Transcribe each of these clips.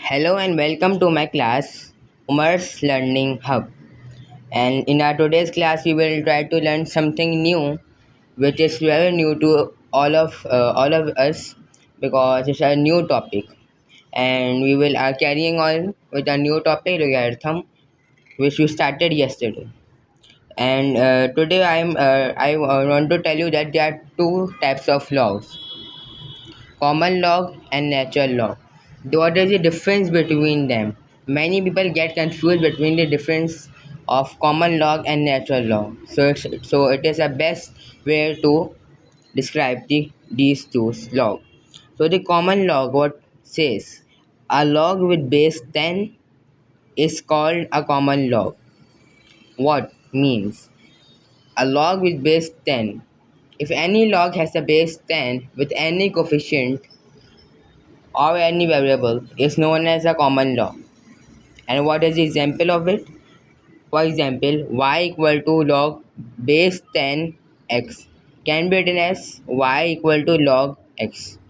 Hello and welcome to my class, Umar's Learning Hub. And in our today's class, we will try to learn something new, which is very new to all of us because it's a new topic. And we will are carrying on with a new topic, logarithm, which we started yesterday. And today I want to tell you that there are two types of logs: common log and natural log. What is the difference between them? Many people get confused between the difference of common log and natural log. So it is the best way to describe these two log. So the common log what says a log with base 10 is called a common log. What means a log with base 10? If any log has a base 10 with any coefficient or any variable is known as a common log. And what is the example of it? For example, y equal to log base 10 x can be written as y equal to log x.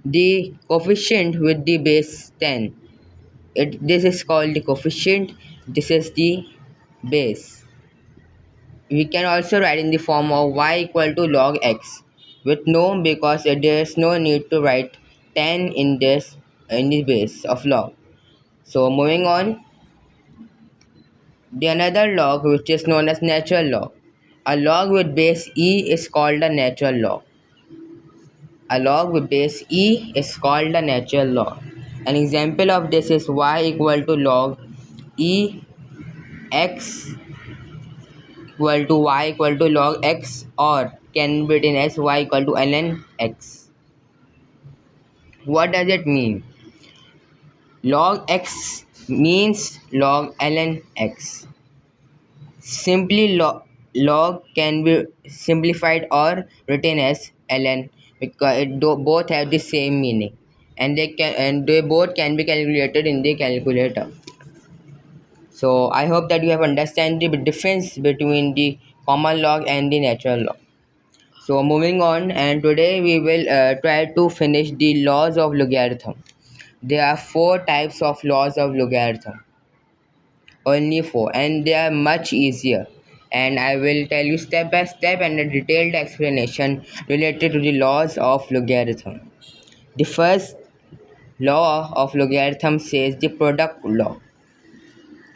The coefficient with the base 10, this is called the coefficient, this is the base. We can also write in the form of y equal to log x with no, because there is no need to write 10 in the base of log. So moving on, the another log which is known as natural log. A log with base e is called a natural log. A log with base e is called a natural log. An example of this is y equal to log e x equal to y equal to log x, or can be written as y equal to ln x. What does it mean? Log x means log ln x. Simply log can be simplified or written as ln because both have the same meaning, and they both can be calculated in the calculator. So I hope that you have understand the difference between the common log and the natural log. So moving on, and today we will try to finish the laws of logarithm. There are four types of laws of logarithm, only four, and they are much easier, and I will tell you step by step and a detailed explanation related to the laws of logarithm. The first law of logarithm says the product law.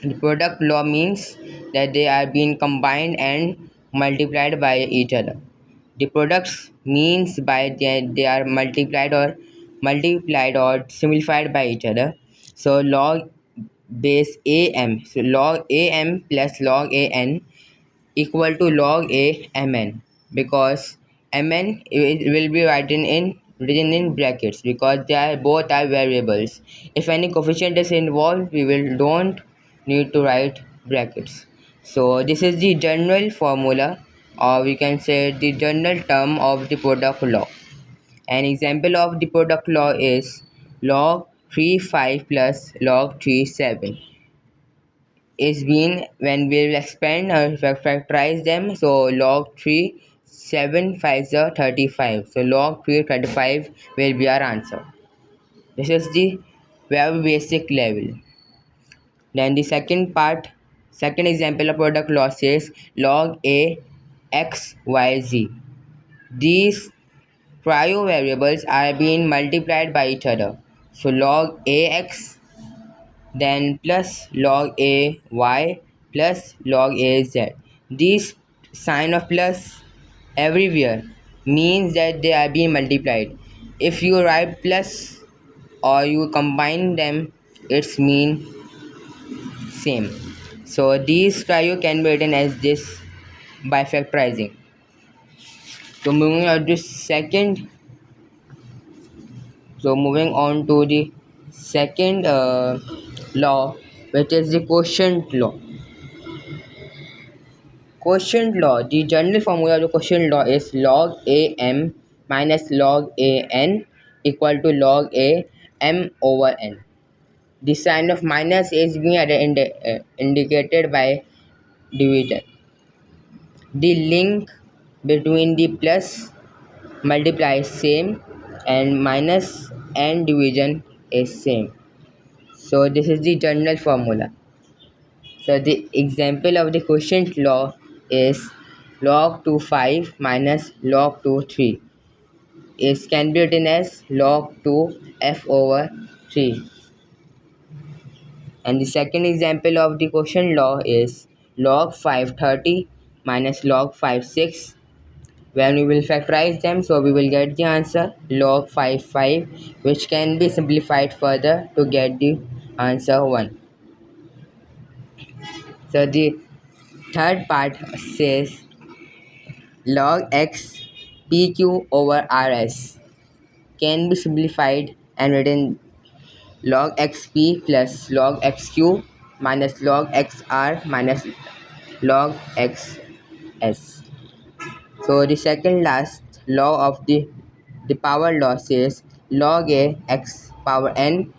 The product law means that they are being combined and multiplied by each other. The products means by they are multiplied or simplified by each other. So log base am, so log am plus log an equal to log a mn, because mn will be written in brackets because they are both are variables. If any coefficient is involved, we will don't need to write brackets. So this is the general formula, or we can say the general term of the product law. An example of the product law is log 3 5 plus log 3 7 is been when we will expand or factorize them. So log 3 7 5 are 35, so log 3 35 will be our answer. This is the very basic level. Then the second example of product law is log a x y z. These trio variables are being multiplied by each other, so log ax then plus log a y plus log a z. This sign of plus everywhere means that they are being multiplied. If you write plus or you combine them, it's mean same. So these trio can be written as this by factorizing. So moving on to the second law, which is the quotient law. Quotient law. The general formula of the quotient law is log a m minus log a n equal to log a m over n. The sign of minus is being indicated by division. The link between the plus multiply is same, and minus and division is same. So this is the general formula. So the example of the quotient law is log 2 5 minus log 2 3 is can be written as log 2 f over 3. And the second example of the quotient law is log 5 30 minus log 5 6. When we will factorize them, so we will get the answer log 5 5, which can be simplified further to get the answer 1. So the third part says log x pq over rs can be simplified and written log xp plus log xq minus log xr minus log xs. So the second last law of the power law says log a x power n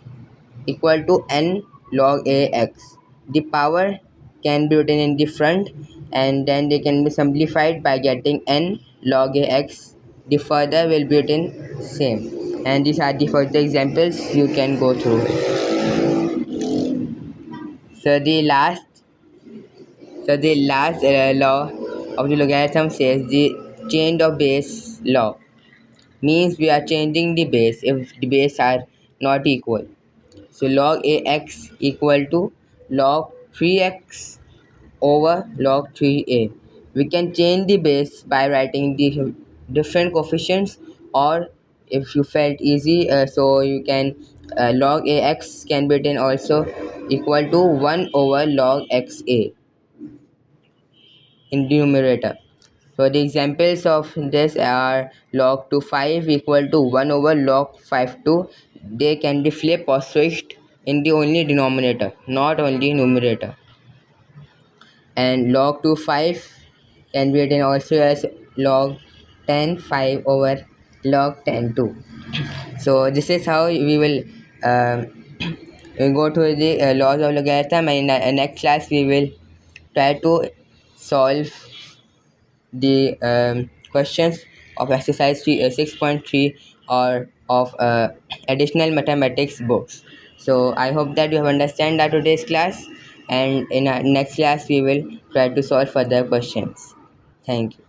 equal to n log a x. The power can be written in the front and then they can be simplified by getting n log a x. The further will be written same. And these are the further examples you can go through. So the last law of the logarithm says the change of base law means we are changing the base if the base are not equal. So log ax equal to log 3x over log 3a. We can change the base by writing the different coefficients, or if you felt easy, so you can log ax can be written also equal to 1 over log xa in the numerator. So the examples of this are log 2 5 equal to 1 over log 5 2. They can be flipped or switched in the only denominator, not only numerator. And log 2 5 can be written also as log 10 5 over log 10 2. So this is how we will we go to the laws of logarithm, and in the next class we will try to solve the questions of exercise 6.3 or of additional mathematics books. So I hope that you have understand that today's class, and in our next class we will try to solve further questions. Thank you.